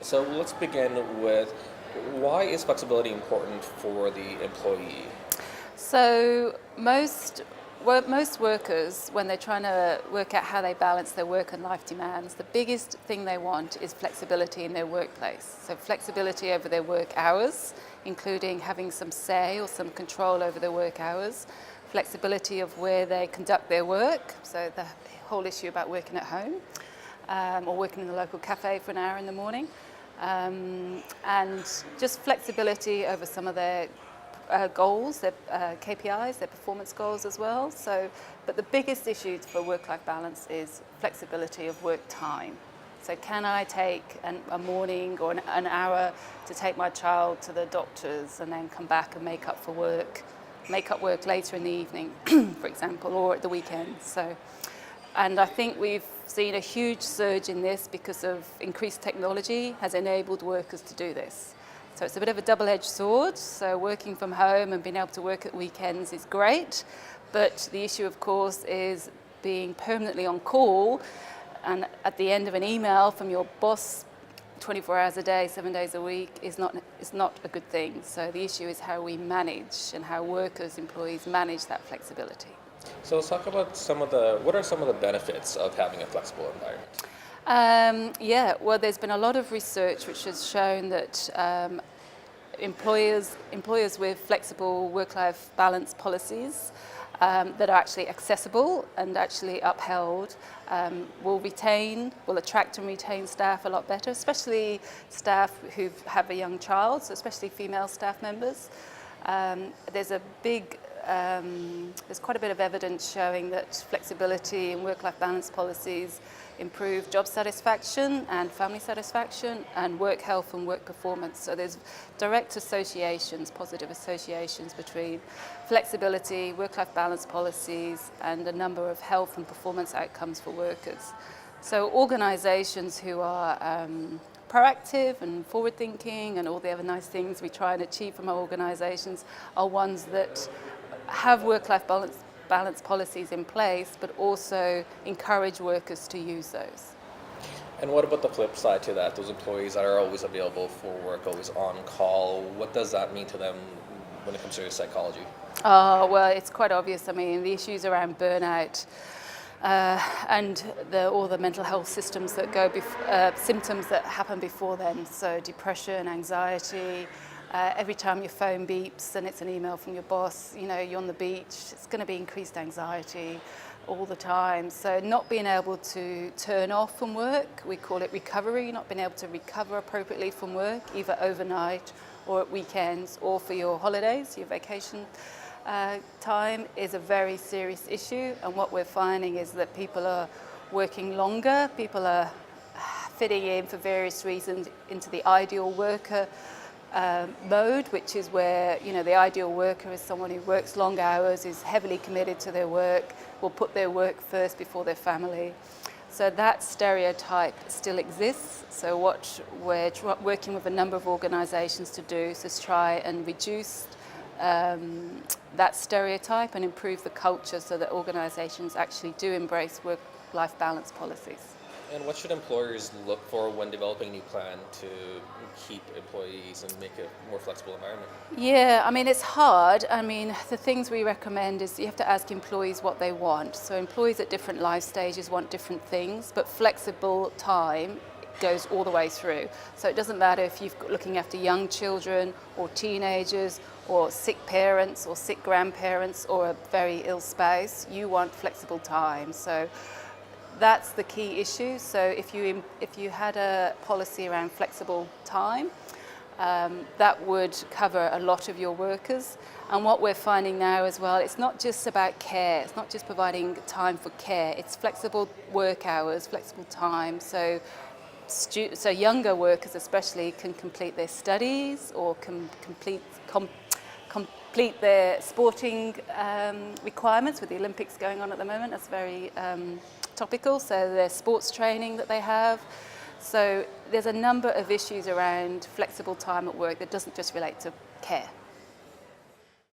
So let's begin with why is flexibility important for the employee? So most workers, when they're trying to work out how they balance their work and life demands, the biggest thing they want is flexibility in their workplace. So flexibility over their work hours, including having some say or some control over their work hours, flexibility of where they conduct their work, so the whole issue about working at home or working in the local cafe for an hour in the morning, and just flexibility over some of their goals, their KPIs, their performance goals as well. But the biggest issue for work-life balance is flexibility of work time. So can I take a morning or an hour to take my child to the doctors and then come back and make up work later in the evening, for example, or at the weekend. And I think we've seen a huge surge in this because of increased technology has enabled workers to do this. So it's a bit of a double-edged sword. So working from home and being able to work at weekends is great, but the issue, of course, is being permanently on call and at the end of an email from your boss 24 hours a day, 7 days a week is not a good thing. So the issue is how we manage and how workers, employees manage that flexibility. So let's talk about what are some of the benefits of having a flexible environment? Well, there's been a lot of research which has shown that employers with flexible work-life balance policies that are actually accessible and actually upheld will attract and retain staff a lot better, especially staff who have a young child, so especially female staff members. There's quite a bit of evidence showing that flexibility and work-life balance policies improve job satisfaction and family satisfaction and work health and work performance. So there's direct associations, positive associations between flexibility, work-life balance policies and a number of health and performance outcomes for workers. So organisations who are proactive and forward-thinking and all the other nice things we try and achieve from our organisations are ones that have work-life balance policies in place, but also encourage workers to use those. And what about the flip side to that? Those employees that are always available for work, always on call, what does that mean to them when it comes to psychology? Well, it's quite obvious. I mean, the issues around burnout and all the mental health systems that symptoms that happen before then. So depression, anxiety. Every time your phone beeps and it's an email from your boss, you're on the beach, it's going to be increased anxiety all the time. So not being able to turn off from work, we call it recovery, not being able to recover appropriately from work, either overnight or at weekends or for your holidays, your vacation time, is a very serious issue. And what we're finding is that people are working longer, people are fitting in for various reasons into the ideal worker mode, which is where the ideal worker is someone who works long hours, is heavily committed to their work, will put their work first before their family. So that stereotype still exists. So what we're working with a number of organisations to do is try and reduce that stereotype and improve the culture so that organisations actually do embrace work-life balance policies. And what should employers look for when developing a new plan to keep employees and make a more flexible environment? Yeah, I mean, it's hard. I mean, the things we recommend is you have to ask employees what they want. So employees at different life stages want different things, but flexible time goes all the way through. So it doesn't matter if you're looking after young children or teenagers or sick parents or sick grandparents or a very ill spouse, you want flexible time. So that's the key issue. So if you had a policy around flexible time, that would cover a lot of your workers. And what we're finding now as well, it's not just about care. It's not just providing time for care. It's flexible work hours, flexible time. So younger workers especially can complete their studies or can complete their sporting requirements with the Olympics going on at the moment. That's very topical. So their sports training that they have. So there's a number of issues around flexible time at work that doesn't just relate to care.